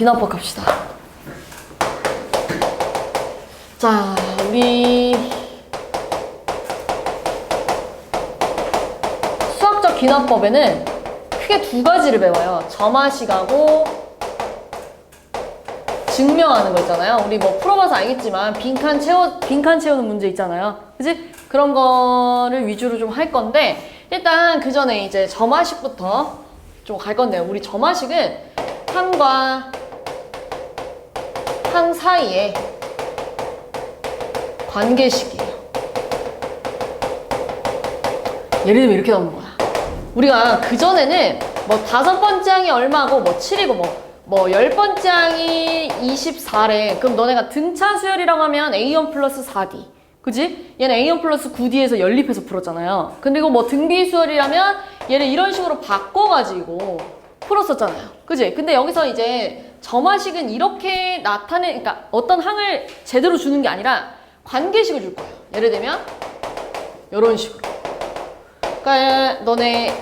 기납법 갑시다. 자, 우리 수학적 기납법에는 크게 두 가지를 배워요. 점화식하고 증명하는 거 있잖아요. 우리 뭐 풀어봐서 알겠지만 빈칸 채우는 문제 있잖아요. 그치? 그런 거를 위주로 좀 할 건데, 일단 그 전에 이제 점화식부터 좀 갈 건데요. 우리 점화식은 항과 항 사이에 관계식이에요. 예를 들면 이렇게 나오는 거야. 우리가 그전에는 뭐 5번째 항이 얼마고 뭐 7이고 뭐 10번째 항이 24래. 그럼 너네가 등차 수열이라고 하면 A1 플러스 4D. 그지? 얘는 A1 플러스 9D에서 연립해서 풀었잖아요. 그리고 뭐 등비 수열이라면 얘를 이런 식으로 바꿔가지고 풀었었잖아요. 그지? 근데 여기서 이제 점화식은 이렇게 그러니까 어떤 항을 제대로 주는 게 아니라 관계식을 줄 거예요. 예를 들면 이런 식으로. 그러니까 너네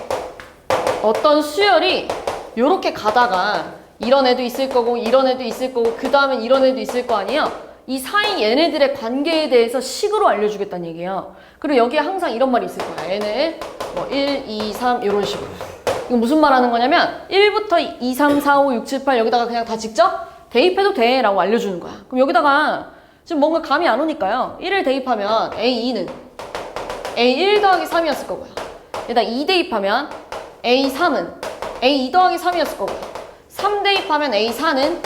어떤 수열이 이렇게 가다가 이런 애도 있을 거고 이런 애도 있을 거고 그 다음엔 이런 애도 있을 거 아니에요. 이 사이 얘네들의 관계에 대해서 식으로 알려주겠다는 얘기예요. 그리고 여기에 항상 이런 말이 있을 거야. 얘는 뭐 1, 2, 3 이런 식으로. 이거 무슨 말 하는 거냐면 1부터 2, 3, 4, 5, 6, 7, 8 여기다가 그냥 다 직접 대입해도 돼 라고 알려주는 거야. 그럼 여기다가 지금 뭔가 감이 안 오니까요. 1을 대입하면 A2는 A1 더하기 3이었을 거고요. 여기다 2 대입하면 A3은 A2 더하기 3이었을 거고요. 3 대입하면 A4는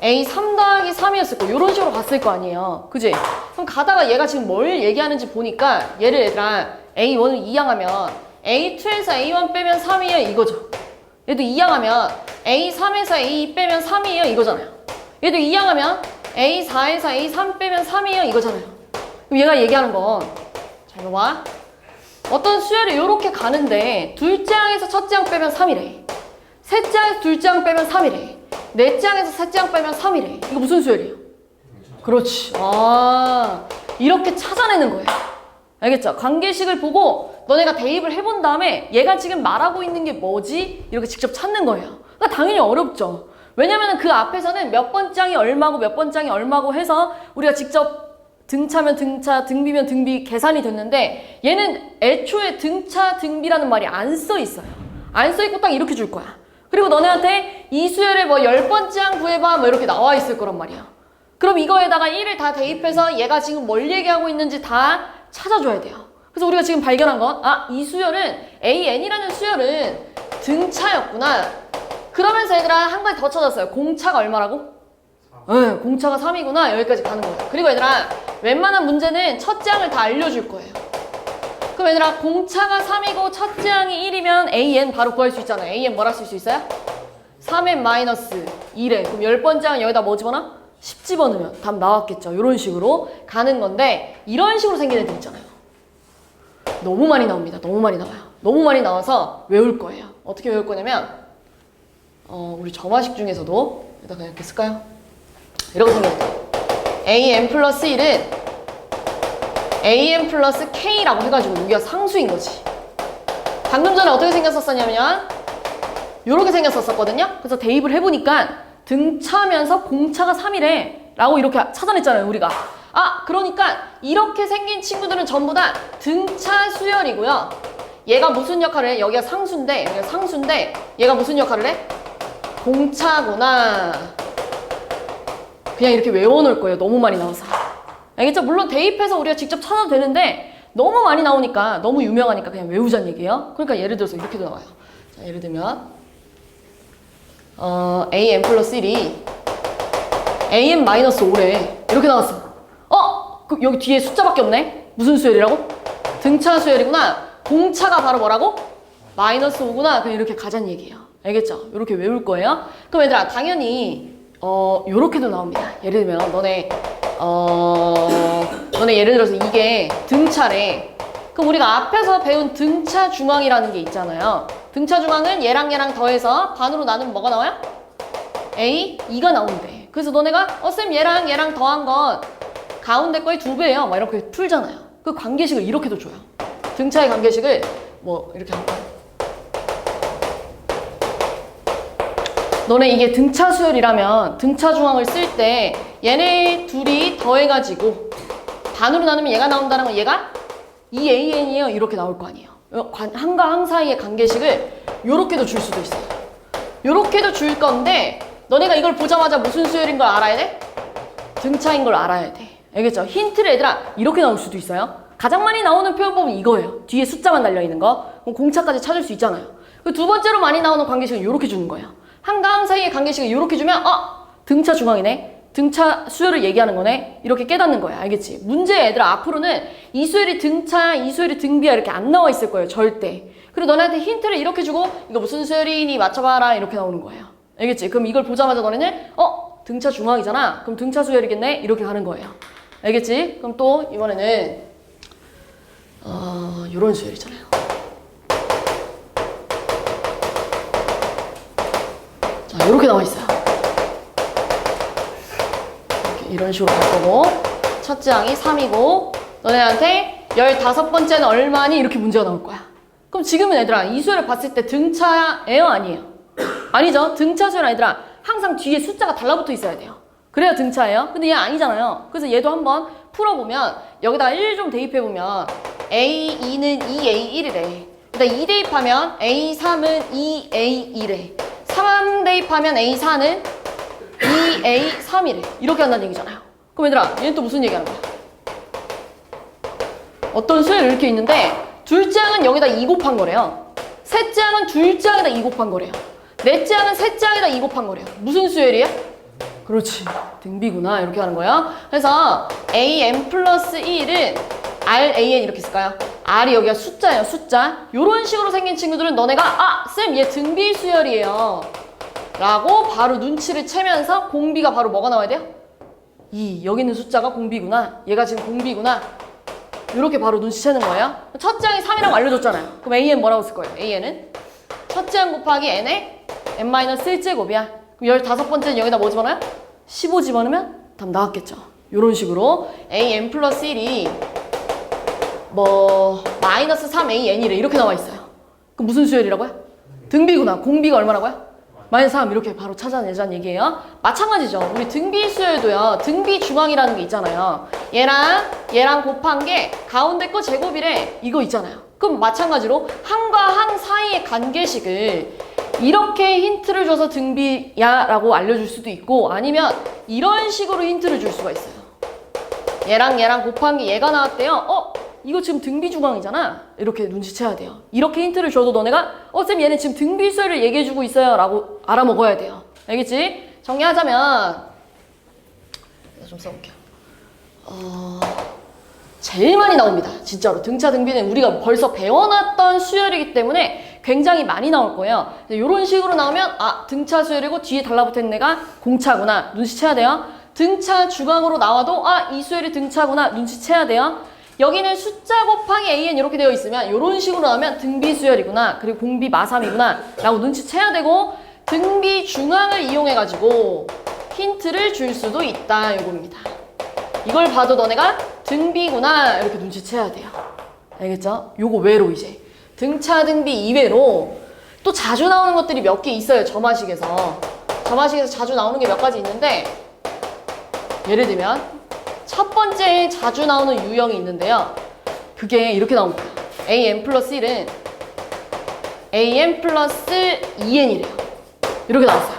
A3 더하기 3이었을 거고 이런 식으로 갔을 거 아니에요. 그지? 그럼 가다가 얘가 지금 뭘 얘기하는지 보니까 얘를 얘들아 A1을 이항하면 A2에서 A1 빼면 3이에요 이거죠. 얘도 이항하면 A3에서 A2 빼면 3이에요 이거잖아요. 얘도 이항하면 A4에서 A3 빼면 3이에요 이거잖아요. 그럼 얘가 얘기하는 건 잘 봐봐. 어떤 수열이 이렇게 가는데 둘째 항에서 첫째 항 빼면 3이래. 셋째 항에서 둘째 항 빼면 3이래. 넷째 항에서 셋째 항 빼면 3이래. 이거 무슨 수열이에요? 그렇지. 아, 이렇게 찾아내는 거예요. 알겠죠? 관계식을 보고 너네가 대입을 해본 다음에 얘가 지금 말하고 있는 게 뭐지? 이렇게 직접 찾는 거예요. 그러니까 당연히 어렵죠. 왜냐면 그 앞에서는 몇 번째 항이 얼마고 몇 번째 항이 얼마고 해서 우리가 직접 등차면 등차, 등비면 등비 계산이 됐는데 얘는 애초에 등차, 등비라는 말이 안 써 있어요. 안 써 있고 딱 이렇게 줄 거야. 그리고 너네한테 이 수열의 뭐 10번째 항 구해봐 뭐 이렇게 나와 있을 거란 말이야. 그럼 이거에다가 1을 다 대입해서 얘가 지금 뭘 얘기하고 있는지 다 찾아줘야 돼요. 그래서 우리가 지금 발견한 건 이 수열은 AN이라는 수열은 등차였구나. 그러면서 얘들아 한 가지 더 찾았어요. 공차가 얼마라고? 네, 공차가 3이구나. 여기까지 가는 거예요. 그리고 얘들아 웬만한 문제는 첫째 항을 다 알려줄 거예요. 그럼 얘들아 공차가 3이고 첫째 항이 1이면 AN 바로 구할 수 있잖아요. AN 뭐라 쓸 수 있어요? 3n 마이너스 2래. 그럼 10번째 항은 여기다 뭐 집어넣어? 10 집어넣으면 답 나왔겠죠. 이런 식으로 가는 건데 이런 식으로 생긴 애들 있잖아요. 너무 많이 나옵니다. 너무 많이 나와요. 너무 많이 나와서 외울 거예요. 어떻게 외울 거냐면 우리 점화식 중에서도 여기다 그냥 이렇게 쓸까요? 이렇게 생겼다. AN 플러스 1은 AN 플러스 K라고 해가지고 여기가 상수인 거지. 방금 전에 어떻게 생겼었냐면 이렇게 생겼었거든요. 그래서 대입을 해보니까 등차면서 공차가 3이래 라고 이렇게 찾아냈잖아요 우리가. 그러니까 이렇게 생긴 친구들은 전부 다 등차 수열이고요. 얘가 무슨 역할을 해? 여기가 상수인데 얘가 무슨 역할을 해? 공차구나. 그냥 이렇게 외워놓을 거예요. 너무 많이 나와서. 알겠죠? 물론 대입해서 우리가 직접 찾아도 되는데 너무 많이 나오니까 너무 유명하니까 그냥 외우자는 얘기예요. 그러니까 예를 들어서 이렇게도 나와요. 자, 예를 들면 AN 플러스 1이 AN 마이너스 5래. 이렇게 나왔어. 그럼 여기 뒤에 숫자밖에 없네? 무슨 수열이라고? 등차 수열이구나. 공차가 바로 뭐라고? 마이너스 5구나. 그냥 이렇게 가자는 얘기예요. 알겠죠? 이렇게 외울 거예요. 그럼 얘들아 당연히 요렇게도 나옵니다. 예를 들면 너네 예를 들어서 이게 등차래. 그럼 우리가 앞에서 배운 등차 중앙이라는 게 있잖아요. 등차 중앙은 얘랑 얘랑 더해서 반으로 나누면 뭐가 나와요? A, 2가 나온대. 그래서 너네가 쌤 얘랑 얘랑 더한 건 가운데 거의 2배예요. 막 이렇게 풀잖아요. 그 관계식을 이렇게도 줘요. 등차의 관계식을 뭐 이렇게 할까요? 너네 이게 등차 수열이라면 등차 중앙을 쓸 때 얘네 둘이 더해가지고 반으로 나누면 얘가 나온다는 건 얘가 2AN이에요. 이렇게 나올 거 아니에요. 항과 항 사이의 관계식을 요렇게도 줄 수도 있어요. 요렇게도 줄 건데 너네가 이걸 보자마자 무슨 수열인 걸 알아야 돼? 등차인 걸 알아야 돼. 알겠죠? 힌트를 얘들아 이렇게 나올 수도 있어요. 가장 많이 나오는 표현법은 이거예요. 뒤에 숫자만 달려있는 거. 그럼 공차까지 찾을 수 있잖아요. 그 두 번째로 많이 나오는 관계식은 이렇게 주는 거예요. 항과 항 사이의 관계식을 이렇게 주면 등차 중앙이네. 등차 수열을 얘기하는 거네. 이렇게 깨닫는 거야. 알겠지? 문제 얘들아 앞으로는 이 수열이 등차야, 이 수열이 등비야 이렇게 안 나와 있을 거예요. 절대. 그리고 너네한테 힌트를 이렇게 주고 이거 무슨 수열이니 맞춰봐라 이렇게 나오는 거예요. 알겠지? 그럼 이걸 보자마자 너네는 등차 중앙이잖아. 그럼 등차 수열이겠네? 이렇게 가는 거예요. 알겠지? 그럼 또 이번에는 요런 수열이잖아요. 자, 요렇게 나와 있어요. 이런 식으로 갈 거고 첫째 항이 3이고 너네한테 15번째는 얼마니? 이렇게 문제가 나올 거야. 그럼 지금은 얘들아 이 수열을 봤을 때 등차예요? 아니에요? 아니죠. 등차 수열 얘들아 항상 뒤에 숫자가 달라붙어 있어야 돼요. 그래야 등차예요. 근데 얘 아니잖아요. 그래서 얘도 한번 풀어보면 여기다가 1 좀 대입해보면 A2는 2A1이래. 일단 2 대입하면 A3은 2A2래. 3 대입하면 A4는 2A3이래. 이렇게 한다는 얘기잖아요. 그럼 얘들아 얘는 또 무슨 얘기하는 거야? 어떤 수열이 이렇게 있는데 둘째 항은 여기다 2 곱한 거래요. 셋째 항은 둘째 항에다 2 곱한 거래요. 넷째 항은 셋째 항에다 2 곱한 거래요. 무슨 수열이야? 그렇지. 등비구나. 이렇게 하는 거예요. 그래서 AN 플러스 1은 RAN 이렇게 쓸까요? R이 여기가 숫자예요. 숫자. 요런 식으로 생긴 친구들은 너네가 쌤 얘 등비 수열이에요. 라고 바로 눈치를 채면서 공비가 바로 뭐가 나와야 돼요? 2. 여기 있는 숫자가 공비구나. 얘가 지금 공비구나. 이렇게 바로 눈치채는 거예요. 첫째 항이 3이라고 알려줬잖아요. 그럼 AN 뭐라고 쓸 거예요? AN은 첫째 항 곱하기 N의 N-1제곱이야. 그럼 15번째는 여기다 뭐 집어넣어요? 15 집어넣으면 답 나왔겠죠. 이런 식으로 AN 플러스 1이 마이너스 3AN이래. 이렇게 나와 있어요. 그럼 무슨 수열이라고요? 등비구나. 공비가 얼마라고요? 마이너스 3 이렇게 바로 찾아내자는 얘기예요. 마찬가지죠. 우리 등비 수열도요. 등비 중앙이라는 게 있잖아요. 얘랑 곱한 게 가운데 거 제곱이래. 이거 있잖아요. 그럼 마찬가지로 항과 항 사이의 관계식을 이렇게 힌트를 줘서 등비야 라고 알려줄 수도 있고 아니면 이런 식으로 힌트를 줄 수가 있어요. 얘랑 곱한 게 얘가 나왔대요. 이거 지금 등비 중앙이잖아. 이렇게 눈치채야 돼요. 이렇게 힌트를 줘도 너네가 쌤 얘는 지금 등비 수열을 얘기해주고 있어요 라고 알아먹어야 돼요. 알겠지? 정리하자면 좀 써볼게요. 제일 많이 나옵니다. 진짜로. 등차 등비는 우리가 벌써 배워놨던 수열이기 때문에 굉장히 많이 나올 거예요. 이런 식으로 나오면 등차 수열이고 뒤에 달라붙은 애가 공차구나. 눈치채야 돼요. 등차 중앙으로 나와도 이 수열이 등차구나. 눈치채야 돼요. 여기는 숫자 곱하기 AN 이렇게 되어 있으면 이런 식으로 나오면 등비 수열이구나. 그리고 공비 마삼이구나. 라고 눈치채야 되고 등비 중앙을 이용해가지고 힌트를 줄 수도 있다. 요겁니다. 이걸 봐도 너네가 등비구나. 이렇게 눈치채야 돼요. 알겠죠? 요거 외로 이제. 등차 등비 이외로 또 자주 나오는 것들이 몇 개 있어요. 점화식에서. 점화식에서 자주 나오는 게 몇 가지 있는데 예를 들면 첫 번째 자주 나오는 유형이 있는데요. 그게 이렇게 나온 거예요. AN 플러스 1은 AN 플러스 2N이래요. 이렇게 나왔어요.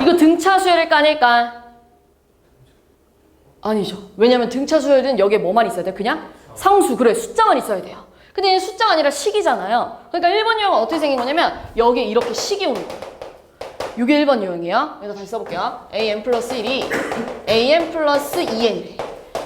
이거 등차 수열일까 아닐까? 아니죠. 왜냐면 등차 수열은 여기에 뭐만 있어야 돼요? 그냥 상수. 그래, 숫자만 있어야 돼요. 근데 숫자가 아니라 식이잖아요. 그러니까 1번 유형은 어떻게 생긴 거냐면 여기에 이렇게 식이 오는 거예요. 이게 1번 유형이에요. 여기다 다시 써볼게요. AN 플러스 1이 AN 플러스 2N이래.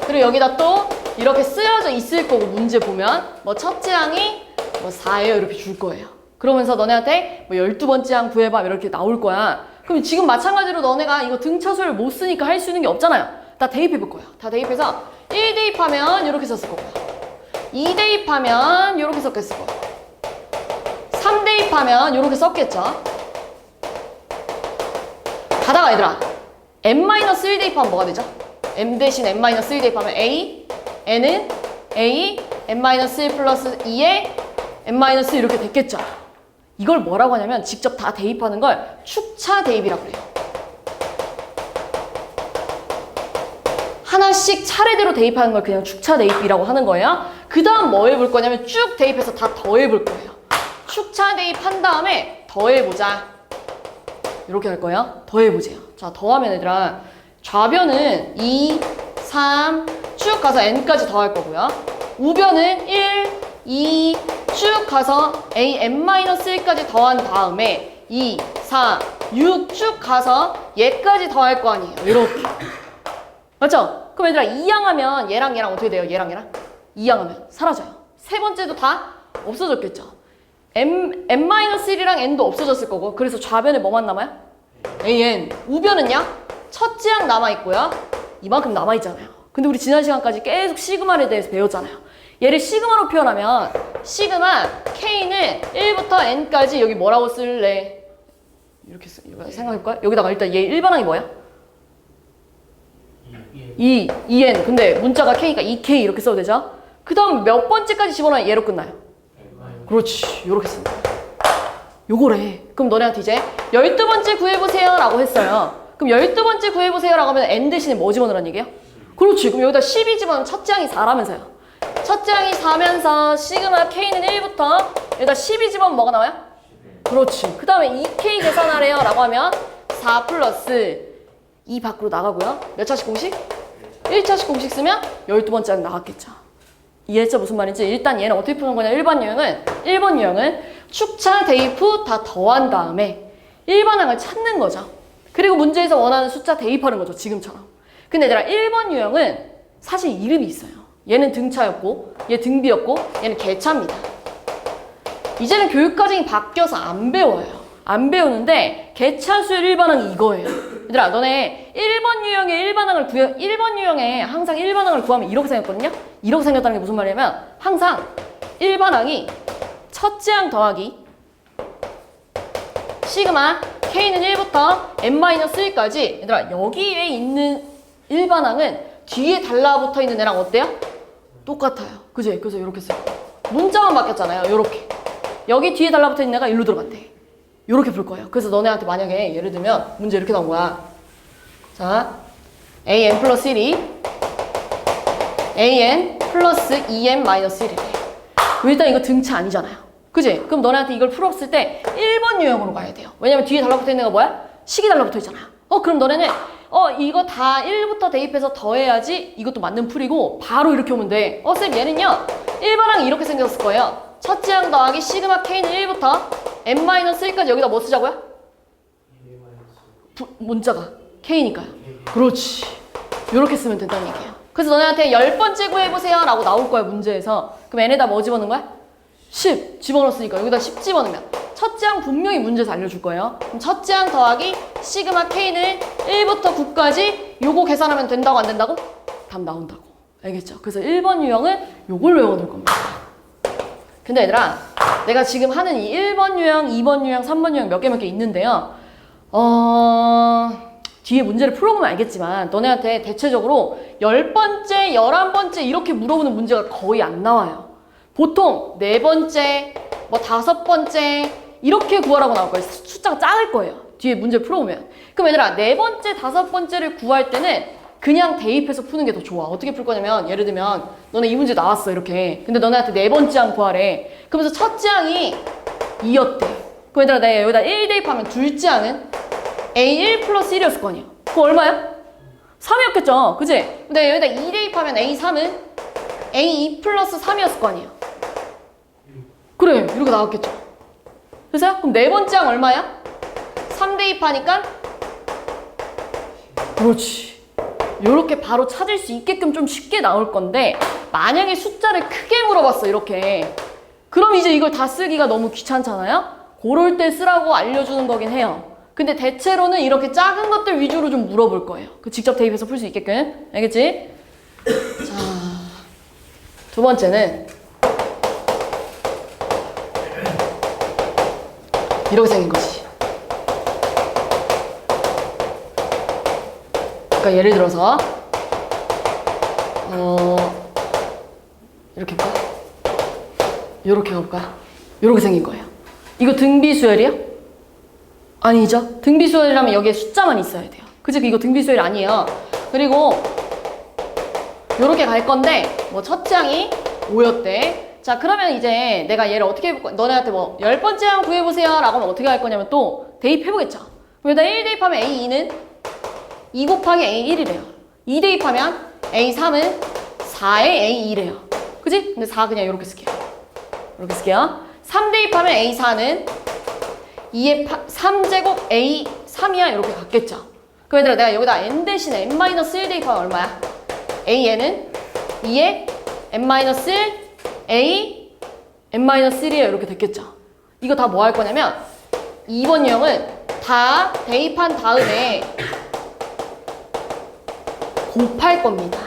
그리고 여기다 또 이렇게 쓰여져 있을 거고 문제 보면 첫째 항이 4예요 이렇게 줄 거예요. 그러면서 너네한테 12번째 항 구해봐 이렇게 나올 거야. 그럼 지금 마찬가지로 너네가 이거 등차 수열 못 쓰니까 할 수 있는 게 없잖아요. 다 대입해 볼 거예요. 다 대입해서 1 대입하면 이렇게 썼을 거고요. 2 대입하면 이렇게 썼겠을 거고 3 대입하면 이렇게 썼겠죠. 가다가 얘들아 n-1 대입하면 뭐가 되죠? m 대신 n-1 대입하면 a, n은 a, n-1 플러스 2에 n-1 이렇게 됐겠죠. 이걸 뭐라고 하냐면 직접 다 대입하는 걸 축차 대입이라고 해요. 하나씩 차례대로 대입하는 걸 그냥 축차 대입이라고 하는 거예요. 그 다음 뭐 해볼 거냐면 쭉 대입해서 다 더해볼 거예요. 축차 대입한 다음에 더해보자. 이렇게 할 거예요. 더해보세요. 자, 더하면 얘들아 좌변은 2, 3 쭉 가서 n까지 더할 거고요. 우변은 1, 2 쭉 가서 an-1까지 더한 다음에 2, 4, 6 쭉 가서 얘까지 더할 거 아니에요. 이렇게. 맞죠? 그럼 얘들아 2항하면 얘랑 얘랑 어떻게 돼요? 얘랑 얘랑? 2항하면 사라져요. 세 번째도 다 없어졌겠죠? n-1이랑 n도 없어졌을 거고 그래서 좌변에 뭐만 남아요? an. 우변은요? 첫째 항 남아있고요. 이만큼 남아있잖아요. 근데 우리 지난 시간까지 계속 시그마에 대해서 배웠잖아요. 얘를 시그마로 표현하면 시그마 k는 1부터 n까지 여기 뭐라고 쓸래? 이렇게 생각해볼까요? 여기다가 일단 얘 일반항이 뭐야? 2n. 근데 문자가 k니까 2k 이렇게 써도 되죠? 그 다음 몇 번째까지 집어넣으면 얘로 끝나요? 그렇지. 요렇게 씁니다. 요거래. 그럼 너네한테 이제 12번째 구해보세요 라고 했어요. 그럼 12번째 구해보세요 라고 하면 n 대신에 뭐 집어넣으라는 얘기예요? 그렇지. 그럼 여기다 12 집어넣으면 첫째 항이 4라면서요. 첫째 항이 4면서 시그마 k는 1부터 여기다 12 집어넣으면 뭐가 나와요? 그렇지. 그 다음에 2k 계산하래요 라고 하면 4 플러스 2 밖으로 나가고요. 몇 차식 공식? 1차식 공식 쓰면 12번째 항 나갔겠죠. 이해했죠? 무슨 말인지? 일단 얘는 어떻게 푸는 거냐? 1번 유형은 축차 대입 후 다 더한 다음에 일반항을 찾는 거죠. 그리고 문제에서 원하는 숫자 대입하는 거죠. 지금처럼. 근데 얘들아 1번 유형은 사실 이름이 있어요. 얘는 등차였고 얘 등비였고 얘는 개차입니다. 이제는 교육 과정이 바뀌어서 안 배워요. 안 배우는데 개차 수열 일반항이 이거예요. 얘들아 너네 1번 유형에 항상 일반항을 구하면 이렇게 생겼거든요. 이렇게 생겼다는 게 무슨 말이냐면 항상 일반항이 첫째 항 더하기 시그마 k는 1부터 n-1까지 얘들아 여기에 있는 일반항은 뒤에 달라붙어 있는 애랑 어때요? 똑같아요. 그지? 그래서 이렇게 써요. 문자만 바뀌었잖아요. 이렇게. 여기 뒤에 달라붙어 있는 애가 일로 들어간대. 이렇게 풀 거예요. 그래서 너네한테 만약에 예를 들면 문제 이렇게 나온 거야. 자, an 플러스 1이 an 플러스 2n-1이래. 일단 이거 등차 아니잖아요. 그지? 그럼 너네한테 이걸 풀었을 때 1번 유형으로 가야 돼요. 왜냐면 뒤에 달라붙어 있는 애가 뭐야? 식이 달라붙어 있잖아요. 그럼 너네는 이거 다 1부터 대입해서 더해야지 이것도 맞는 풀이고 바로 이렇게 오면 돼. 쌤 얘는요. 일반항이 이렇게 생겼을 거예요. 첫째 항 더하기 시그마 k는 1부터 n-1까지 여기다 뭐 쓰자고요? 문자가 k니까요. 그렇지. 이렇게 쓰면 된다는 얘기예요. 그래서 너네한테 10번째 구해보세요 라고 나올 거야 문제에서. 그럼 n에다 뭐 집어넣는 거야? 10 집어넣었으니까 여기다 10 집어넣으면 첫째 항 분명히 문제에서 알려줄 거예요. 그럼 첫째 항 더하기 시그마 k는 1부터 9까지 요거 계산하면 된다고 안 된다고? 답 나온다고. 알겠죠? 그래서 1번 유형은 요걸 외워둘 겁니다. 근데 얘들아 내가 지금 하는 이 1번 유형, 2번 유형, 3번 유형 몇 개 있는데요. 뒤에 문제를 풀어보면 알겠지만 너네한테 대체적으로 10번째, 11번째 이렇게 물어보는 문제가 거의 안 나와요. 보통 4번째, 뭐 5번째 이렇게 구하라고 나올 거예요. 숫자가 작을 거예요. 뒤에 문제 풀어보면. 그럼 얘들아 4번째, 5번째를 구할 때는 그냥 대입해서 푸는 게 더 좋아. 어떻게 풀 거냐면 예를 들면 너네 이 문제 나왔어 이렇게. 근데 너네한테 4번째 항 구하래. 그러면서 첫째 항이 2였대. 그럼 얘들아 내가 여기다 1 대입하면 둘째 항은 A1 플러스 1이었을 거 아니야. 그거 얼마야? 3이었겠죠. 그치? 근데 여기다 2 대입하면 A3은 A2 플러스 3이었을 거 아니야. 그래 이렇게 나왔겠죠. 그래서 그럼 4번째 항 얼마야? 3 대입하니까 그렇지. 요렇게 바로 찾을 수 있게끔 좀 쉽게 나올 건데 만약에 숫자를 크게 물어봤어 이렇게. 그럼 이제 이걸 다 쓰기가 너무 귀찮잖아요. 그럴 때 쓰라고 알려주는 거긴 해요. 근데 대체로는 이렇게 작은 것들 위주로 좀 물어볼 거예요. 그 직접 대입해서 풀 수 있게끔. 알겠지? 자, 두 번째는 이렇게 생긴 거지. 그러니까 예를 들어서 이렇게 해볼까? 이렇게 해볼까? 이렇게 생긴 거예요. 이거 등비수열이야? 아니죠. 등비수열이라면 여기에 숫자만 있어야 돼요. 그치? 이거 등비수열이 아니에요. 그리고 요렇게 갈 건데 뭐 첫째 항이 5였대. 자, 그러면 이제 내가 얘를 어떻게 해볼 거야? 너네한테 뭐 10번째 항 구해보세요 라고 하면 어떻게 할 거냐면 또 대입해보겠죠. 그럼 일단 1 대입하면 A2는 2 곱하기 A1이래요. 2 대입하면 A3은 4의 A2래요. 그치? 근데 4 그냥 이렇게 쓸게요. 이렇게 쓸게요. 3 대입하면 A4는 2의 3제곱 A3이야 이렇게 갔겠죠. 그럼 얘들아 내가 여기다 n 대신에 n-1 대입하면 얼마야? AN은 2의 n-1 A n-1이에요 이렇게 됐겠죠. 이거 다 뭐 할 거냐면 2번 유형은 다 대입한 다음에 곱할 겁니다.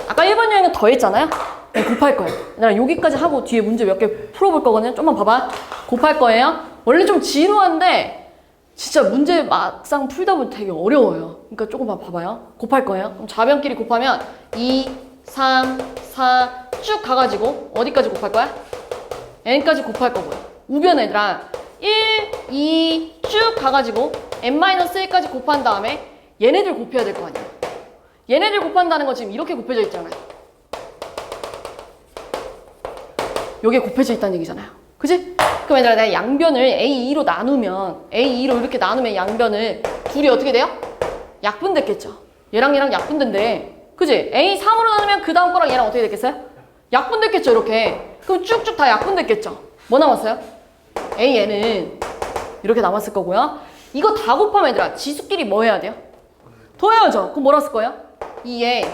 아까 1번 유형은 더했잖아요. 네, 곱할 거예요. 얘들아 여기까지 하고 뒤에 문제 몇 개 풀어볼 거거든요. 좀만 봐봐. 곱할 거예요. 원래 좀 지루한데 진짜 문제 막상 풀다 보면 되게 어려워요. 그러니까 조금만 봐봐요. 곱할 거예요. 그럼 좌변끼리 곱하면 2, 3, 4 쭉 가가지고 어디까지 곱할 거야? n까지 곱할 거고요. 우변 얘들아 1, 2 쭉 가가지고 n-1까지 곱한 다음에 얘네들 곱해야 될 거 아니야. 얘네들 곱한다는 거 지금 이렇게 곱해져 있잖아요. 여기에 곱해져 있다는 얘기잖아요. 그치? 그럼 얘들아 내가 양변을 A2로 나누면 A2로 이렇게 나누면 양변을 둘이 어떻게 돼요? 약분됐겠죠. 얘랑 얘랑 약분된대. 그치? A3으로 나누면 그 다음 거랑 얘랑 어떻게 됐겠어요? 약분됐겠죠 이렇게. 그럼 쭉쭉 다 약분됐겠죠. 뭐 남았어요? AN은 이렇게 남았을 거고요. 이거 다 곱하면 얘들아 지수끼리 뭐 해야 돼요? 더해야죠. 그럼 뭐라 쓸 거예요? 2에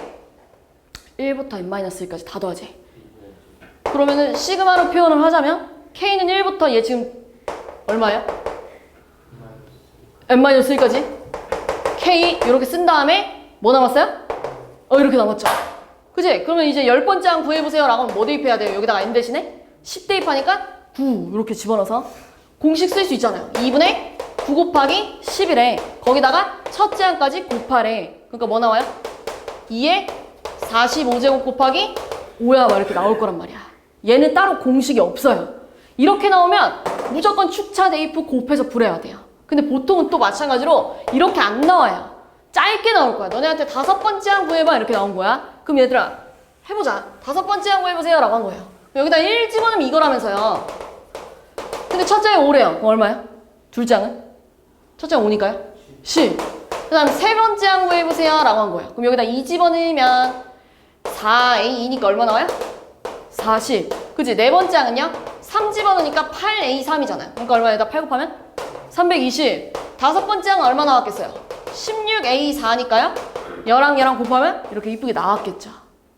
1부터 n-1까지 다 더하지. 그러면은 시그마로 표현을 하자면 K는 1부터 얘 지금 얼마예요? n-1까지 K 이렇게 쓴 다음에 뭐 남았어요? 이렇게 남았죠. 그치? 그러면 이제 10번째 항 구해보세요 라고 하면 뭐 대입해야 돼요? 여기다가 n 대신에 10 대입하니까 9 이렇게 집어넣어서 공식 쓸 수 있잖아요. 2분의 9 곱하기 11에 거기다가 첫째 항까지 곱하래. 그러니까 뭐 나와요? 2에 45제곱 곱하기 5야 막 이렇게 나올 거란 말이야. 얘는 따로 공식이 없어요. 이렇게 나오면 무조건 축차 대입 후 곱해서 풀어야 돼요. 근데 보통은 또 마찬가지로 이렇게 안 나와요. 짧게 나올 거야. 너네한테 5번째 항 구해봐 이렇게 나온 거야. 그럼 얘들아 해보자. 5번째 항 구해보세요 라고 한 거예요. 여기다 1 집어넣으면 이거라면서요. 근데 첫째에 5래요. 그럼 얼마야? 둘째 항은? 첫째가 5니까요? 10. 그 다음 세 번째 항 구해보세요 라고 한 거예요. 그럼 여기다 2 집어넣으면 4A2니까 얼마 나와요? 40. 그치? 네 번째 항은요? 3 집어넣으니까 8A3이잖아요. 그러니까 얼마에다 8 곱하면? 320. 다섯 번째 항은 얼마 나왔겠어요? 16A4니까요? 얘랑 얘랑 곱하면 이렇게 이쁘게 나왔겠죠.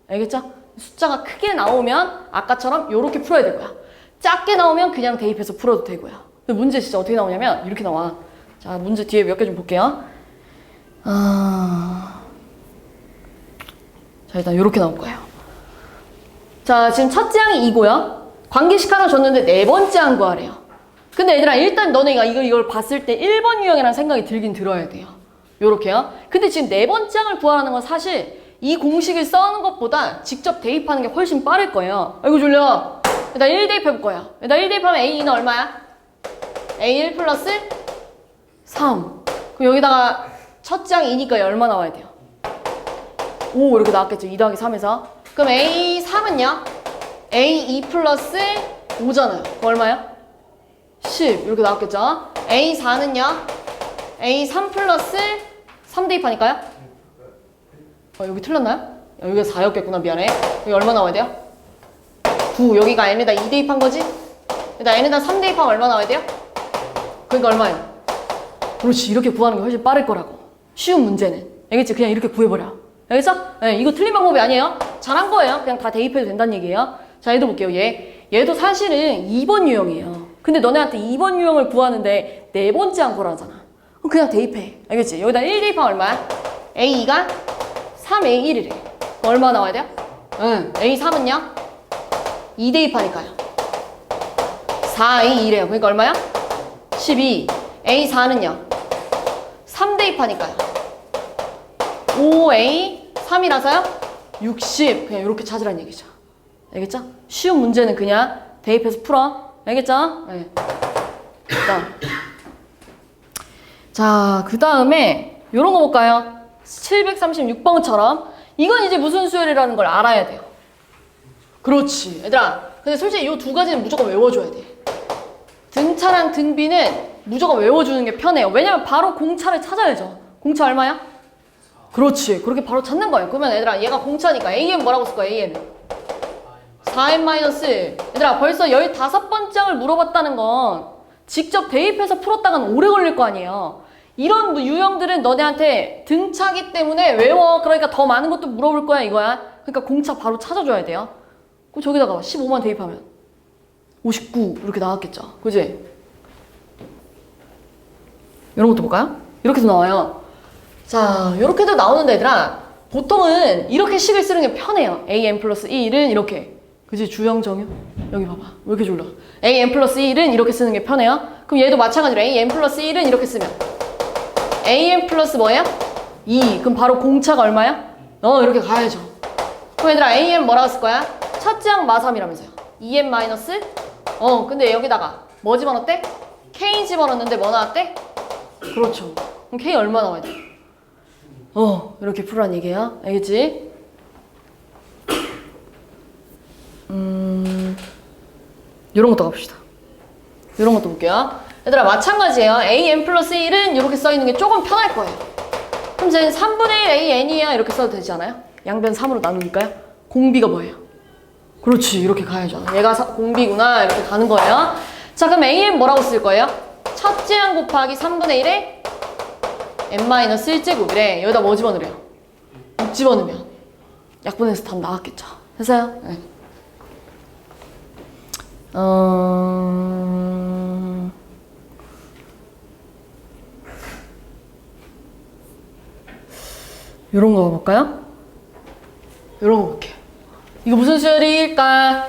알겠죠? 숫자가 크게 나오면 아까처럼 이렇게 풀어야 되고요. 작게 나오면 그냥 대입해서 풀어도 되고요. 근데 문제 진짜 어떻게 나오냐면 이렇게 나와. 자, 문제 뒤에 몇 개 좀 볼게요. 자, 일단 이렇게 나올 거예요. 자, 지금 첫째 항이 2고요. 관계식 하나 줬는데 네 번째 항 구하래요. 근데 얘들아 일단 너네가 이걸 봤을 때 1번 유형이라는 생각이 들긴 들어야 돼요. 요렇게요. 근데 지금 네 번째 항을 구하라는 건 사실 이 공식을 써는 것보다 직접 대입하는 게 훨씬 빠를 거예요. 아이고 졸려. 일단 1 대입해볼 거예요. 일단 1 대입하면 A2는 얼마야? A1 플러스 3. 그럼 여기다가 첫째 항이 2니까 얼마 나와야 돼요? 5 이렇게 나왔겠죠. 2 더하기 3에서. 그럼 A3은요? A2 플러스 5잖아요. 그럼 얼마야? 10 이렇게 나왔겠죠. A4는요? A3 플러스 3 대입하니까요? 여기 틀렸나요? 여기가 4였겠구나. 미안해. 여기 얼마 나와야 돼요? 9. 여기가 n에다 2 대입한 거지? 일단 n에다 3 대입하면 얼마 나와야 돼요? 그러니까 얼마예요? 그렇지. 이렇게 구하는 게 훨씬 빠를 거라고. 쉬운 문제는. 알겠지? 그냥 이렇게 구해버려. 알겠어? 네, 이거 틀린 방법이 아니에요. 잘한 거예요. 그냥 다 대입해도 된다는 얘기예요. 자, 얘도 볼게요. 얘도 사실은 2번 유형이에요. 근데 너네한테 2번 유형을 구하는데 네 번째 한 거라잖아. 그럼 그냥 대입해. 알겠지? 여기다 1 대입하면 얼마야? A2가 3A1이래. 얼마 나와야 돼요? A3은요? 2 대입하니까요. 4A2래요. 그러니까 얼마야? 12. A4는요? 3 대입하니까요. 5A3이라서요? 60. 그냥 이렇게 찾으라는 얘기죠. 알겠죠? 쉬운 문제는 그냥 대입해서 풀어. 알겠죠? 네. 자, 그 다음에 요런 거 볼까요? 736번처럼 이건 이제 무슨 수열이라는 걸 알아야 돼요. 그렇지. 얘들아, 근데 솔직히 이 두 가지는 무조건 외워줘야 돼. 등차랑 등비는 무조건 외워주는 게 편해요. 왜냐면 바로 공차를 찾아야죠. 공차 얼마야? 그렇지. 그렇게 바로 찾는 거예요. 그러면 얘들아, 얘가 공차니까 AN 뭐라고 쓸 거야, AN? 4n-. 얘들아, 벌써 15번째 항을 물어봤다는 건 직접 대입해서 풀었다간 오래 걸릴 거 아니에요. 이런 유형들은 너네한테 등차기 때문에 외워. 그러니까 더 많은 것도 물어볼 거야, 이거야. 그러니까 공차 바로 찾아줘야 돼요. 그럼 저기다가 15만 대입하면 59 이렇게 나왔겠죠. 그지? 이런 것도 볼까요? 이렇게도 나와요. 자, 이렇게도 나오는데 얘들아, 보통은 이렇게 식을 쓰는 게 편해요. an 플러스 1은 이렇게. 그지? 주형, 정형? 여기 봐봐. 왜 이렇게 졸라? an 플러스 1은 이렇게 쓰는 게 편해요. 그럼 얘도 마찬가지로 an 플러스 1은 이렇게 쓰면 an 플러스 뭐야? 2. 그럼 바로 공차가 얼마야? 이렇게 가야죠. 그럼 얘들아, an 뭐라고 쓸 거야? 첫째 항 마3이라면서요. 2n 마이너스? 근데 여기다가 뭐 집어넣었대? k 집어넣었는데 뭐 나왔대? 그렇죠. 그럼 k 얼마 나와야 돼? 이렇게 풀으란 얘기예요. 알겠지? 이런 것도 갑시다. 이런 것도 볼게요. 얘들아, 마찬가지예요. an 플러스 1은 이렇게 써있는 게 조금 편할 거예요. 그럼 이제 3분의 1 an이야 이렇게 써도 되지 않아요? 양변 3으로 나누니까요. 공비가 뭐예요? 그렇지. 이렇게 가야죠. 얘가 공비구나 이렇게 가는 거예요. 자, 그럼 an 뭐라고 쓸 거예요? 첫째 항 곱하기 3분의 1에 n-1제곱이래. 여기다 뭐 집어넣으래요? 6 집어넣으면 약분해서 답 나왔겠죠. 됐어요? 네. 요런 거 볼까요? 요런 거 볼게요. 이거 무슨 수열일까?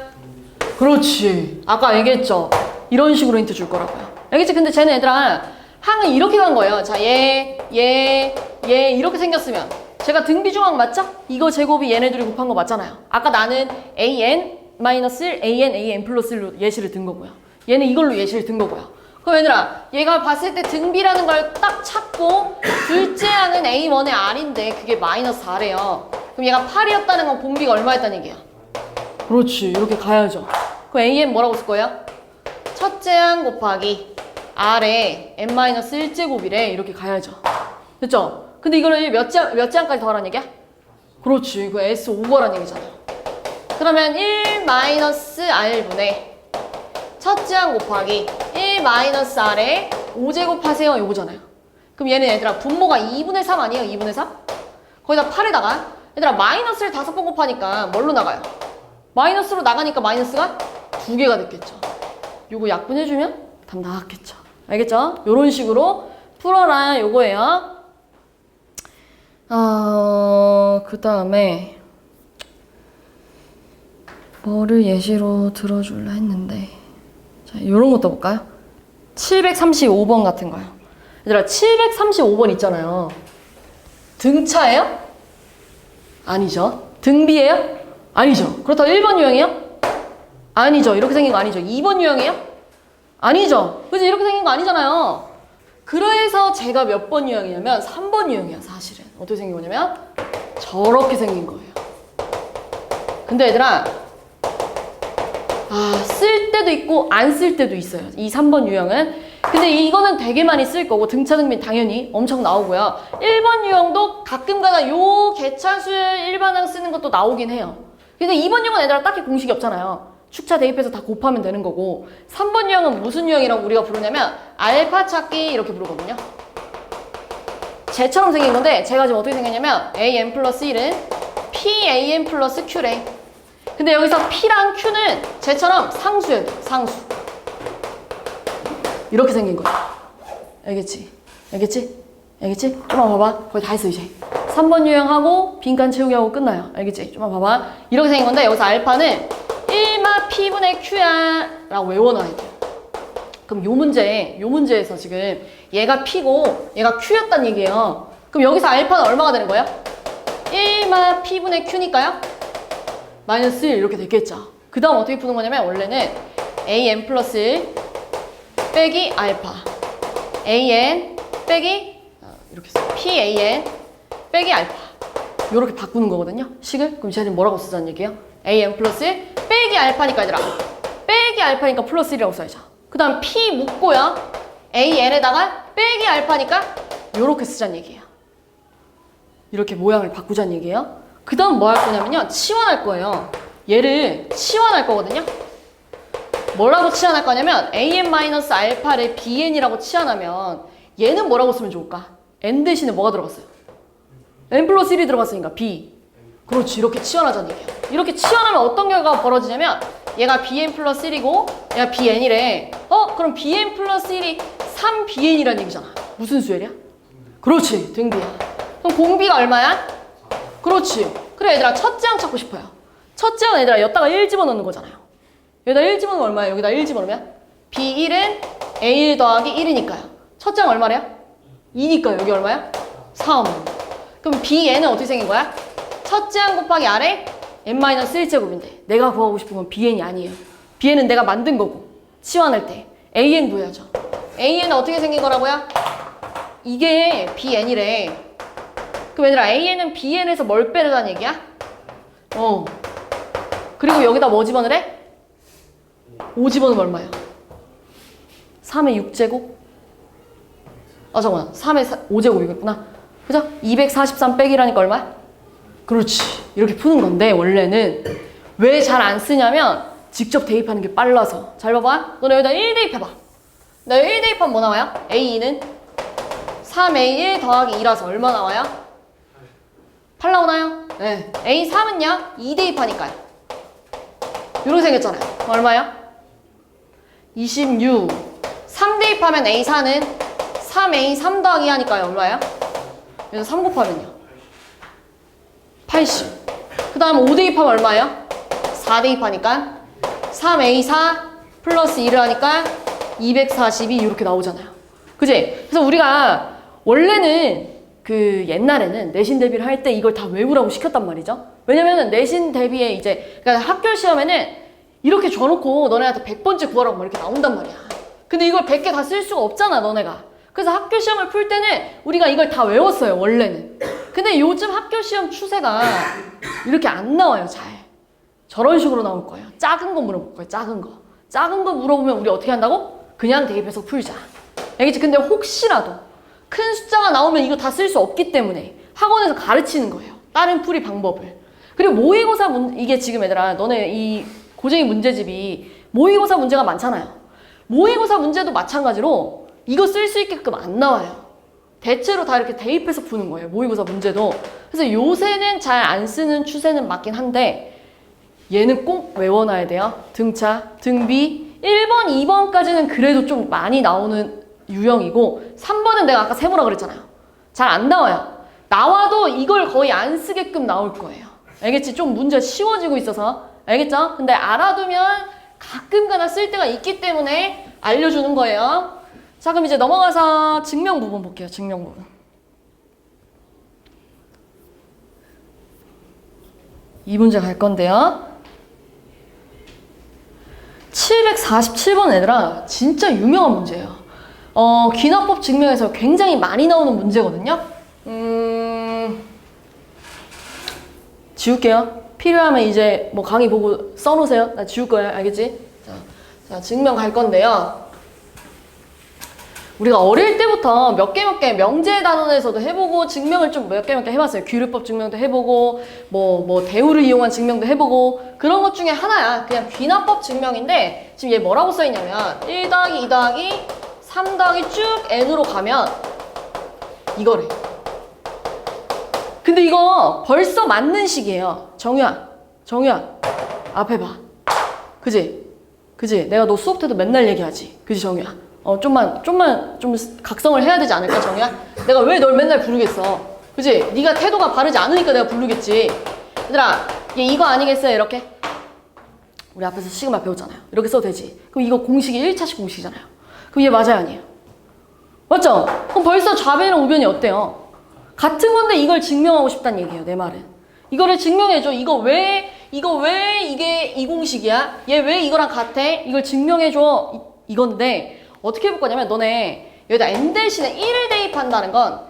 그렇지. 아까 얘기했죠? 이런 식으로 힌트 줄 거라고요. 알겠지? 근데 쟤는 얘들아, 항은 이렇게 간 거예요. 자, 얘 이렇게 생겼으면 제가 등비중항 맞죠? 이거 제곱이 얘네들이 곱한 거 맞잖아요. 아까 나는 an 플러스 1로 예시를 든 거고요. 얘는 이걸로 예시를 든 거고요. 그럼 얘들아, 얘가 봤을 때 등비라는 걸 딱 찾고 둘째 항은 a1의 r인데 그게 마이너스 4래요. 그럼 얘가 8이었다는 건 공비가 얼마였다는 얘기야? 그렇지. 이렇게 가야죠. 그럼 an 뭐라고 쓸 거예요? 첫째 항 곱하기 r에 n-1제곱이래. 이렇게 가야죠. 됐죠? 근데 이거를 몇 제항까지 더하라는 얘기야? 그렇지. 그 s 오버라는 얘기잖아. 그러면 1-r분의 첫째 항 곱하기 1-r에 5제곱 하세요. 요거잖아요. 그럼 얘는 얘들아, 분모가 2분의 3 아니에요? 2분의 3? 거기다 8에다가 얘들아, 마이너스를 5번 곱하니까 뭘로 나가요? 마이너스로 나가니까 마이너스가 2개가 됐겠죠. 요거 약분해주면 답 나왔겠죠. 알겠죠? 요런 식으로 풀어라 요거예요. 그 다음에 뭐를 예시로 들어줄라 했는데, 자, 요런 것도 볼까요? 735번 같은 거요. 얘들아, 735번 있잖아요. 등차예요? 아니죠. 등비예요? 아니죠. 그렇다고 1번 유형이요? 아니죠. 이렇게 생긴 거 아니죠. 2번 유형이에요? 아니죠. 그치? 이렇게 생긴 거 아니잖아요. 그래서 제가 몇 번 유형이냐면 3번 유형이야, 사실은. 어떻게 생긴 거냐면 저렇게 생긴 거예요. 근데 얘들아, 쓸 때도 있고 안 쓸 때도 있어요. 이 3번 유형은. 근데 이거는 되게 많이 쓸 거고 등차 등비 당연히 엄청 나오고요. 1번 유형도 가끔가다 요 계차수열 일반항 쓰는 것도 나오긴 해요. 근데 2번 유형은 얘들아 딱히 공식이 없잖아요. 축차 대입해서 다 곱하면 되는 거고, 3번 유형은 무슨 유형이라고 우리가 부르냐면 알파 찾기 이렇게 부르거든요. 쟤처럼 생긴 건데 제가 지금 어떻게 생겼냐면 an 플러스 1은 pan 플러스 q래. 근데 여기서 p랑 q는 쟤처럼 상수예요. 상수. 이렇게 생긴 거야. 알겠지? 알겠지? 알겠지? 좀만 봐봐. 거의 다 했어 이제. 3번 유형하고 빈칸 채우기 하고 끝나요. 알겠지? 좀만 봐봐. 이렇게 생긴 건데 여기서 알파는 1마 p분의 q야 라고 외워놔야 돼요. 그럼 요 문제에서 지금 얘가 p고 얘가 q였단 얘기예요. 그럼 여기서 알파는 얼마가 되는 거예요? 1마 p분의 q니까요? 마이너스 1 이렇게 됐겠죠. 그 다음 어떻게 푸는 거냐면 원래는 an 플러스 1 빼기 알파 an 빼기 이렇게 써 pan 빼기 알파 이렇게 바꾸는 거거든요. 식을. 그럼 쟤는 뭐라고 쓰자는 얘기예요? an 플러스 1 빼기 알파니까 얘들아 빼기 알파니까 플러스 1이라고 써야죠. 그 다음 p 묶고요. an에다가 빼기 알파니까 이렇게 쓰자는 얘기예요. 이렇게 모양을 바꾸자는 얘기예요. 그 다음 뭐 할 거냐면요. 치환할 거예요. 얘를 치환할 거거든요. 뭐라고 치환할 거냐면 an-알파를 bn이라고 치환하면 얘는 뭐라고 쓰면 좋을까? n 대신에 뭐가 들어갔어요? n 플러스 1이 들어갔으니까 b. 그렇지. 이렇게 치환하자는 얘기예요. 이렇게 치환하면 어떤 결과가 벌어지냐면 얘가 bn 플러스 1이고 얘가 bn이래. 그럼 bn 플러스 1이 3bn이라는 얘기잖아. 무슨 수열이야? 그렇지. 등비야. 그럼 공비가 얼마야? 그렇지. 그래 얘들아 첫째 항 찾고 싶어요. 첫째 항은 얘들아 여기다가 1 집어넣는 거잖아요. 여기다 1 집어넣으면 얼마예요? 여기다 1 집어넣으면? B1은 A1 더하기 1이니까요. 첫째 항 얼마래요? 2니까 여기 얼마야? 3. 그럼 Bn은 어떻게 생긴 거야? 첫째 항 곱하기 아래 n-1제곱인데 내가 구하고 싶은 건 Bn이 아니에요. Bn은 내가 만든 거고 치환할 때 AN 구해야죠. AN은 어떻게 생긴 거라고요? 이게 Bn이래. 그럼 얘들아 AN은 BN에서 뭘 빼려다는 얘기야? 그리고 여기다 뭐 집어넣으래? 5 집어넣으면 얼마야? 3의 6제곱? 잠깐만 3의 5제곱이겠구나. 그죠? 243 빼기라니까 얼마야? 그렇지. 이렇게 푸는 건데 원래는 왜 잘 안 쓰냐면 직접 대입하는 게 빨라서. 잘 봐봐. 너네 여기다 1 대입해봐. 나 1 대입하면 뭐 나와요? A2는 3A1 더하기 2라서 얼마 나와요? 8 나오나요? 네. A3은요? 2 대입하니까요. 이렇게 생겼잖아요. 얼마요? 26. 3 대입하면 A4는 3A3 더하기 하니까요. 얼마예요? 그래서 3 곱하면요. 80. 그 다음 5 대입하면 얼마예요? 4 대입하니까 3A4 플러스 1을 하니까 242 이렇게 나오잖아요. 그지? 그래서 우리가 원래는 그 옛날에는 내신 대비를 할 때 이걸 다 외우라고 시켰단 말이죠. 왜냐면은 내신 대비에 이제 그러니까 학교 시험에는 이렇게 줘놓고 너네한테 100번째 구하라고 막 이렇게 나온단 말이야. 근데 이걸 100개 다 쓸 수가 없잖아 너네가. 그래서 학교 시험을 풀 때는 우리가 이걸 다 외웠어요 원래는. 근데 요즘 학교 시험 추세가 이렇게 안 나와요 잘. 저런 식으로 나올 거예요. 작은 거 물어볼 거예요. 작은 거. 작은 거 물어보면 우리 어떻게 한다고? 그냥 대입해서 풀자. 알겠지? 근데 혹시라도 큰 숫자가 나오면 이거 다 쓸 수 없기 때문에 학원에서 가르치는 거예요. 다른 풀이 방법을. 그리고 모의고사 이게 지금 얘들아 너네 이 고쟁이 문제집이 모의고사 문제가 많잖아요. 모의고사 문제도 마찬가지로 이거 쓸 수 있게끔 안 나와요. 대체로 다 이렇게 대입해서 푸는 거예요. 모의고사 문제도. 그래서 요새는 잘 안 쓰는 추세는 맞긴 한데 얘는 꼭 외워놔야 돼요. 등차, 등비 1번, 2번까지는 그래도 좀 많이 나오는 유형이고 3번은 내가 아까 세모라 그랬잖아요. 잘 안 나와요. 나와도 이걸 거의 안 쓰게끔 나올 거예요. 알겠지? 좀 문제가 쉬워지고 있어서. 알겠죠? 근데 알아두면 가끔가다 쓸 때가 있기 때문에 알려주는 거예요. 자, 그럼 이제 넘어가서 증명 부분 볼게요. 증명 부분. 이 문제 갈 건데요. 747번 애들아 진짜 유명한 문제예요. 귀납법 증명에서 굉장히 많이 나오는 문제거든요. 지울게요. 필요하면 이제 뭐 강의 보고 써놓으세요. 나 지울 거예요. 알겠지? 자, 증명 갈 건데요. 우리가 어릴 때부터 몇 개 명제단원에서도 해보고 증명을 좀 몇 개 해봤어요. 귀납법 증명도 해보고 뭐 대우를 이용한 증명도 해보고 그런 것 중에 하나야. 그냥 귀납법 증명인데 지금 얘 뭐라고 써있냐면 1 더하기 2 더하기 3 더하기 쭉 n으로 가면 이거래. 근데 이거 벌써 맞는 식이에요. 정유야 앞에 봐. 그지? 내가 너 수업 때도 맨날 얘기하지. 그지 정유야? 좀만 좀 각성을 해야 되지 않을까 정유야? 내가 왜 널 맨날 부르겠어? 그지? 네가 태도가 바르지 않으니까 내가 부르겠지. 얘들아 얘 이거 아니겠어요? 이렇게 우리 앞에서 시그마 배웠잖아요. 이렇게 써도 되지. 그럼 이거 공식이 1차식 공식이잖아요. 그럼 얘 맞아요 아니에요? 맞죠? 그럼 벌써 좌변이랑 우변이 어때요? 같은 건데 이걸 증명하고 싶다는 얘기예요. 내 말은 이거를 증명해줘. 이거 왜 이게 이 공식이야? 얘 왜 이거랑 같아? 이걸 증명해줘. 이건데 어떻게 해볼 거냐면 너네 여기다 n 대신에 1을 대입한다는 건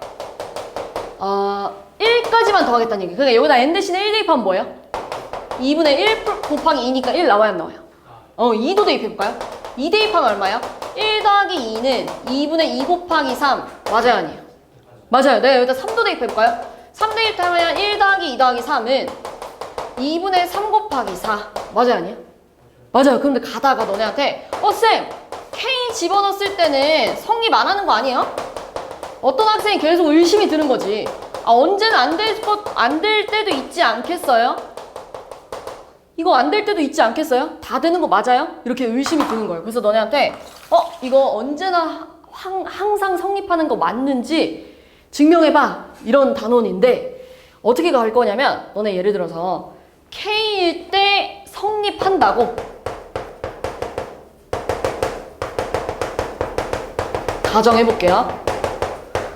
1까지만 더하겠다는 얘기. 그러니까 여기다 n 대신에 1 대입하면 뭐예요? 2분의 1 곱하기 2니까 1 나와야 안 나와요? 2도 대입해볼까요? 2 대입하면 얼마예요? 1 더하기 2는 2분의 2 곱하기 3. 맞아요, 아니에요? 맞아요. 내가 여기다 3도 대입해볼까요? 3 대입하면 1 더하기 2 더하기 3은 2분의 3 곱하기 4. 맞아요, 아니에요? 맞아요. 그런데 가다가 너네한테 쌤! K 집어넣었을 때는 성립 안 하는 거 아니에요? 어떤 학생이 계속 의심이 드는 거지. 언제는 안 될 때도 있지 않겠어요? 이거 안 될 때도 있지 않겠어요? 다 되는 거 맞아요? 이렇게 의심이 드는 거예요. 그래서 너네한테 이거 언제나 항상 성립하는 거 맞는지 증명해봐. 이런 단원인데 어떻게 갈 거냐면 너네 예를 들어서 K일 때 성립한다고 가정해볼게요.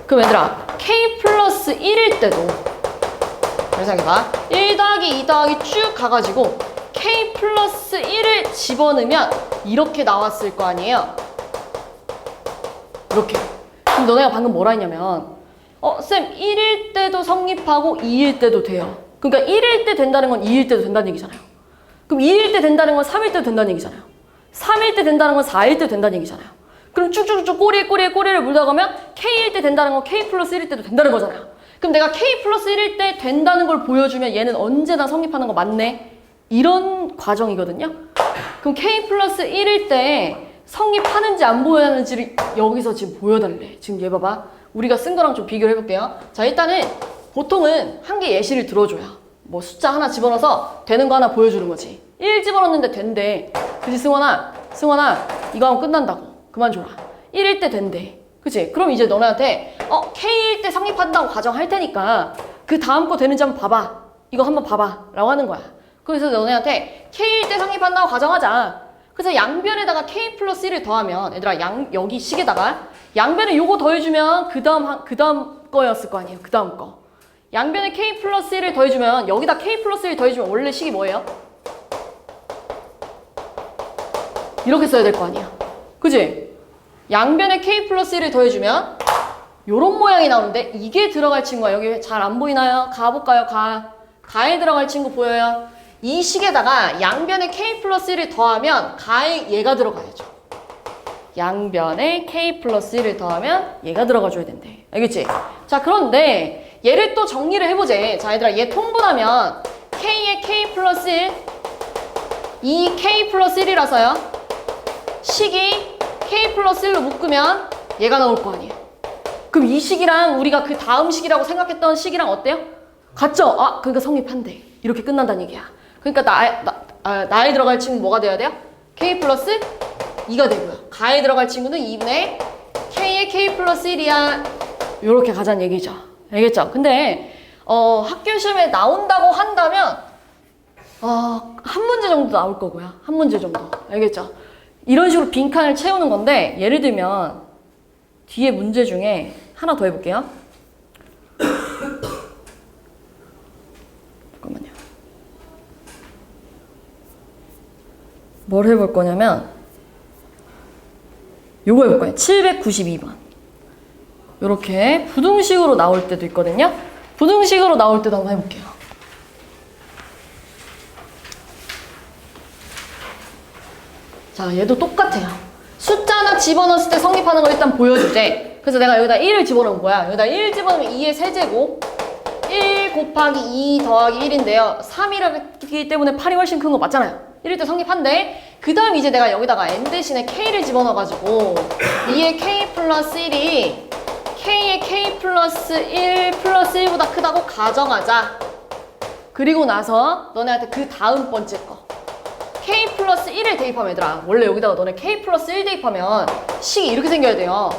그럼 얘들아 K 플러스 1일 때도 그래서 해봐. 1 더하기 2 더하기 쭉 가가지고 K 플러스 1을 집어넣으면 이렇게 나왔을 거 아니에요? 이렇게. 그럼 너네가 방금 뭐라 했냐면 쌤 1일 때도 성립하고 2일 때도 돼요. 그러니까 1일 때 된다는 건 2일 때도 된다는 얘기잖아요. 그럼 2일 때 된다는 건 3일 때도 된다는 얘기잖아요. 3일 때 된다는 건 4일 때도 된다는 얘기잖아요. 그럼 쭉쭉쭉 꼬리에 물다 가면 K일 때 된다는 건 K 플러스 1일 때도 된다는 거잖아요. 그럼 내가 K 플러스 1일 때 된다는 걸 보여주면 얘는 언제나 성립하는 거 맞네? 이런 과정이거든요. 그럼 K 플러스 1일 때 성립하는지 안 보여하는지를 여기서 지금 보여달래. 지금 얘 봐봐. 우리가 쓴 거랑 좀 비교를 해볼게요. 자, 일단은 보통은 한 개 예시를 들어줘요. 뭐 숫자 하나 집어넣어서 되는 거 하나 보여주는 거지. 1 집어넣는데 된대. 그치, 승원아? 이거 하면 끝난다고. 그만 줘라. 1일 때 된대. 그치? 그럼 이제 너네한테 K일 때 성립한다고 가정할 테니까 그 다음 거 되는지 한번 봐봐. 이거 한번 봐봐. 라고 하는 거야. 그래서 너네한테 K일 때 성립한다고 가정하자. 그래서 양변에다가 K 플러스 1을 더하면 얘들아 여기 식에다가 양변에 요거 더해주면 그 다음 거였을 거 아니에요. 그 다음 거. 양변에 K 플러스 1을 더해주면 여기다 K 플러스 1 더해주면 원래 식이 뭐예요? 이렇게 써야 될 거 아니에요. 그치? 양변에 K 플러스 1을 더해주면 요런 모양이 나오는데 이게 들어갈 친구가 여기 잘 안 보이나요? 가볼까요? 가에 들어갈 친구 보여요? 이 식에다가 양변에 K 플러스 1을 더하면 가에 얘가 들어가야죠. 양변에 K 플러스 1을 더하면 얘가 들어가줘야 된대. 알겠지? 자, 그런데 얘를 또 정리를 해보재. 자, 얘들아 얘 통분하면 K에 K 플러스 1 이 K 플러스 1이라서요. 식이 K 플러스 1로 묶으면 얘가 나올 거 아니에요. 그럼 이 식이랑 우리가 그 다음 식이라고 생각했던 식이랑 어때요? 같죠? 그러니까 성립한대. 이렇게 끝난다는 얘기야. 그러니까 나에 들어갈 친구 뭐가 돼야 돼요? K 플러스 2가 되고요. 가에 들어갈 친구는 2분의 K에 K 플러스 1이야. 요렇게 가자는 얘기죠. 알겠죠? 근데 학교 시험에 나온다고 한다면 한 문제 정도 나올 거고요. 한 문제 정도. 알겠죠? 이런 식으로 빈칸을 채우는 건데 예를 들면 뒤에 문제 중에 하나 더 해볼게요. 잠깐만요. 뭘 해볼 거냐면 요거 해볼 거예요. 792번. 요렇게 부등식으로 나올 때도 있거든요. 부등식으로 나올 때도 한번 해볼게요. 자, 얘도 똑같아요. 숫자 하나 집어넣었을 때 성립하는 걸 일단 보여주재. 그래서 내가 여기다 1을 집어넣은 거야. 여기다 1 집어넣으면 2의 세제곱 1 곱하기 2 더하기 1인데요. 3이라기 때문에 8이 훨씬 큰 거 맞잖아요. 1일 때 성립한데 그 다음 이제 내가 여기다가 n 대신에 k를 집어넣어가지고 2의 k 플러스 1이 k의 k 플러스 1 플러스 1보다 크다고 가정하자. 그리고 나서 너네한테 그 다음 번째 거 k 플러스 1을 대입하면 얘들아 원래 여기다가 너네 k 플러스 1 대입하면 식이 이렇게 생겨야 돼요.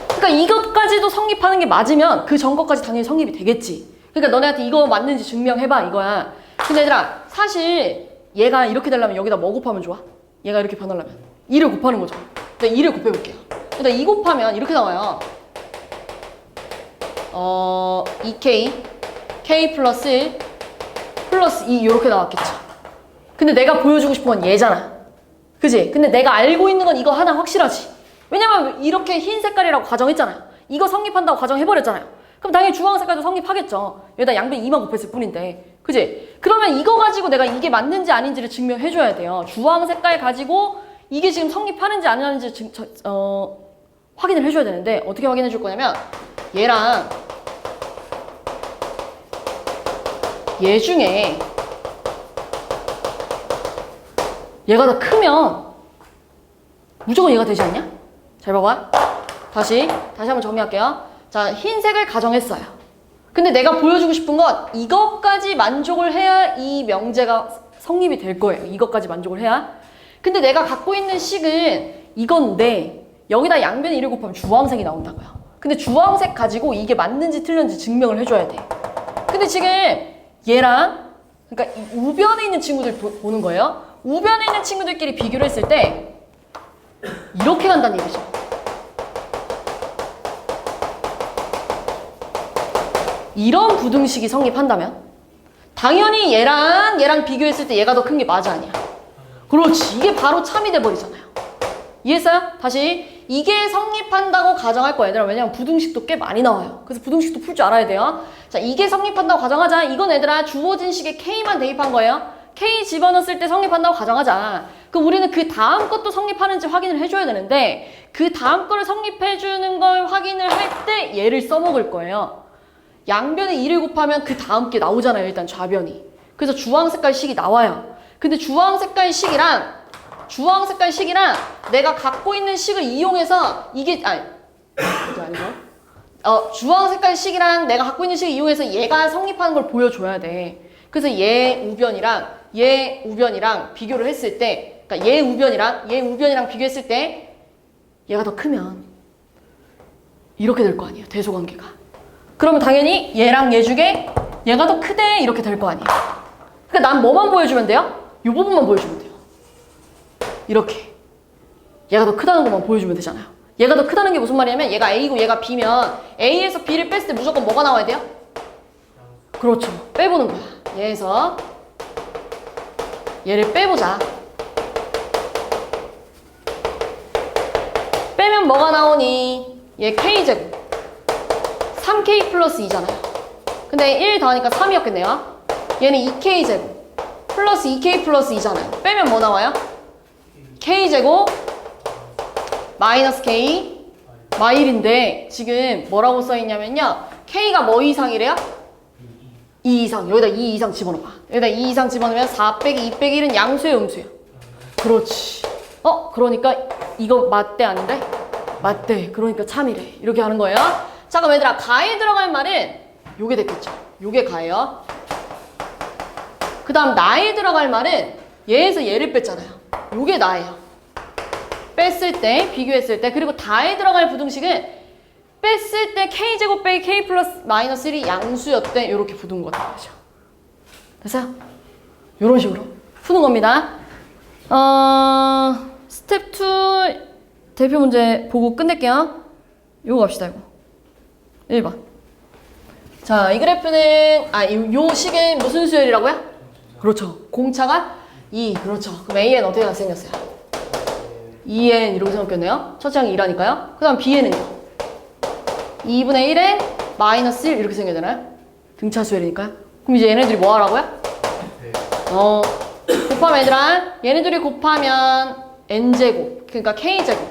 그러니까 이것까지도 성립하는 게 맞으면 그 전 것까지 당연히 성립이 되겠지. 그러니까 너네한테 이거 맞는지 증명해봐 이거야. 근데 얘들아 사실 얘가 이렇게 되려면 여기다 뭐 곱하면 좋아? 얘가 이렇게 변하려면 2를 곱하는 거죠. 일단 2를 곱해볼게요. 일단 2 곱하면 이렇게 나와요. 2k k 플러스 1 플러스 2 이렇게 나왔겠죠. 근데 내가 보여주고 싶은 건 얘잖아. 그지? 근데 내가 알고 있는 건 이거 하나 확실하지. 왜냐면 이렇게 흰 색깔이라고 가정했잖아요. 이거 성립한다고 가정해버렸잖아요. 그럼 당연히 주황 색깔도 성립하겠죠. 여기다 양변 2만 곱했을 뿐인데. 그지? 그러면 이거 가지고 내가 이게 맞는지 아닌지를 증명해줘야 돼요. 주황 색깔 가지고 이게 지금 성립하는지 안 하는지 확인을 해줘야 되는데 어떻게 확인해 줄 거냐면 얘랑 얘 중에 얘가 더 크면 무조건 얘가 되지 않냐? 잘 봐봐. 다시 한번 정리할게요. 자, 흰색을 가정했어요. 근데 내가 보여주고 싶은 건 이것까지 만족을 해야 이 명제가 성립이 될 거예요. 이것까지 만족을 해야. 근데 내가 갖고 있는 식은 이건데 여기다 양변 1을 곱하면 주황색이 나온다고요. 근데 주황색 가지고 이게 맞는지 틀렸는지 증명을 해줘야 돼. 근데 지금 얘랑 그러니까 이 우변에 있는 친구들 보는 거예요. 우변에 있는 친구들끼리 비교를 했을 때 이렇게 간다는 얘기죠. 이런 부등식이 성립한다면 당연히 얘랑 비교했을 때 얘가 더 큰 게 맞아 아니야. 그렇지. 이게 바로 참이 돼버리잖아요. 이해했어요? 다시 이게 성립한다고 가정할 거야 얘들아. 왜냐면 부등식도 꽤 많이 나와요. 그래서 부등식도 풀 줄 알아야 돼요. 자, 이게 성립한다고 가정하자. 이건 얘들아 주어진 식에 K만 대입한 거예요. K 집어넣었을 때 성립한다고 가정하자. 그럼 우리는 그 다음 것도 성립하는지 확인을 해줘야 되는데 그 다음 거를 성립해주는 걸 확인을 할 때 얘를 써먹을 거예요. 양변에 2를 곱하면 그 다음 게 나오잖아요. 일단 좌변이. 그래서 주황 색깔 식이 나와요. 근데 주황 색깔 식이랑 내가 갖고 있는 식을 이용해서 이게 아니죠. 주황 색깔 식이랑 내가 갖고 있는 식을 이용해서 얘가 성립하는 걸 보여줘야 돼. 그래서 얘 우변이랑 비교를 했을 때, 그러니까 얘 우변이랑 비교했을 때 얘가 더 크면 이렇게 될 거 아니에요. 대소관계가. 그러면 당연히 얘랑 얘 중에 얘가 더 크대 이렇게 될 거 아니에요. 그러니까 난 뭐만 보여주면 돼요? 이 부분만 보여주면 돼요. 이렇게 얘가 더 크다는 것만 보여주면 되잖아요. 얘가 더 크다는 게 무슨 말이냐면 얘가 A고 얘가 B면 A에서 B를 뺐을 때 무조건 뭐가 나와야 돼요? 그렇죠. 빼보는 거야. 얘에서 얘를 빼보자. 빼면 뭐가 나오니? 얘 K제곱 3K 플러스 2잖아요. 근데 1 더하니까 3이었겠네요. 얘는 2K제곱 플러스 2K 플러스 2잖아요. 빼면 뭐 나와요? K제곱 마이너스 K 마일인데 지금 뭐라고 써있냐면요. K가 뭐 이상이래요? 2 이상. 여기다 2 이상 집어넣어봐. 여기다 2 이상 집어넣으면 4 빼기 2 빼기 1은 양수예요, 음수예요? 그렇지. 그러니까 이거 맞대 아닌데? 맞대. 그러니까 참이래. 이렇게 하는 거예요. 자, 그럼 얘들아 가에 들어갈 말은 요게 됐겠죠. 요게 가예요. 그 다음 나에 들어갈 말은 얘에서 얘를 뺐잖아요. 요게 나예요. 뺐을 때, 비교했을 때. 그리고 다에 들어갈 부등식은 뺐을 때 K제곱 빼기 K 플러스 마이너스 1이 양수였대. 요렇게 부둔 거죠. 됐어요? 요런 식으로 푸는 겁니다. 스텝 2 대표 문제 보고 끝낼게요. 요거 갑시다, 이거. 1번. 자, 이 그래프는, 요 식은 무슨 수열이라고요? 그렇죠. 공차가 2. 그렇죠. 그럼 AN 어떻게 생겼어요? 2N 이렇게 생겼겠네요. 첫째 항이 2라니까요. 그 다음 BN은요? 2분의 1에 마이너스 1 이렇게 생겨야 되나요? 등차 수열이니까요. 그럼 이제 얘네들이 뭐 하라고요? 곱하면 얘들아, 얘네들이 곱하면 N제곱, 그러니까 K제곱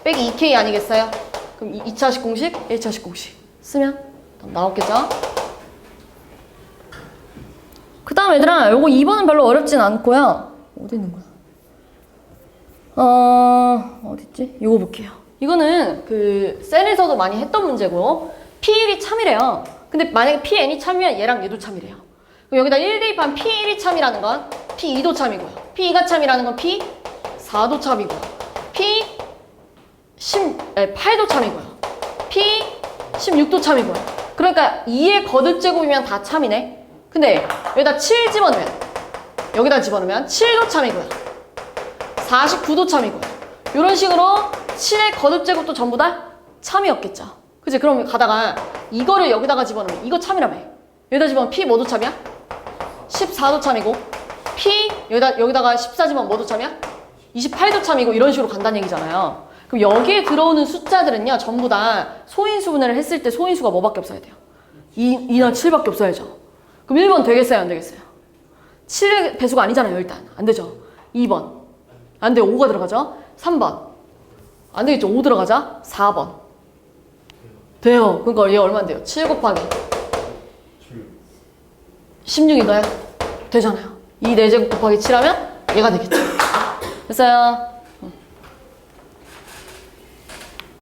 빼기 2K 아니겠어요? 그럼 2차식 공식, 1차식 공식 쓰면 나왔겠죠? 그 다음 얘들아, 요거 2번은 별로 어렵진 않고요. 어디 있는 거야? 어딨지? 요거 볼게요. 이거는 그 셀에서도 많이 했던 문제고 P1이 참이래요. 근데 만약에 Pn이 참이면 얘랑 얘도 참이래요. 그럼 여기다 1 대입한 P1이 참이라는 건 P2도 참이고요. P2가 참이라는 건 P4도 참이고요. P8도 참이고요. P16도 참이고요. 그러니까 2의 거듭제곱이면 다 참이네. 근데 여기다 7 집어넣으면, 여기다 집어넣으면 7도 참이고요. 49도 참이고요. 이런 식으로 7의 거듭제곱도 전부 다 참이었겠죠. 그치? 그럼 가다가 이거를 여기다가 집어넣으면 이거 참이라며. 여기다 집어넣으면 P 뭐도 참이야? 14도 참이고 P 여기다가 14지만 뭐 도참이야? 28도 참이고 이런 식으로 간다는 얘기잖아요. 그럼 여기에 들어오는 숫자들은요 전부 다 소인수 분해를 했을 때 소인수가 뭐밖에 없어야 돼요? 2나 7밖에 없어야죠. 그럼 1번 되겠어요 안 되겠어요? 7의 배수가 아니잖아요 일단 안 되죠. 2번 안 돼요. 5가 들어가죠. 3번 안 되겠죠. 5 들어가자. 4번 돼요. 그러니까 얘 얼마인데요? 7 곱하기 16이 너야? 되잖아요. 이 4제곱 곱하기 7하면 얘가 되겠죠. 됐어요.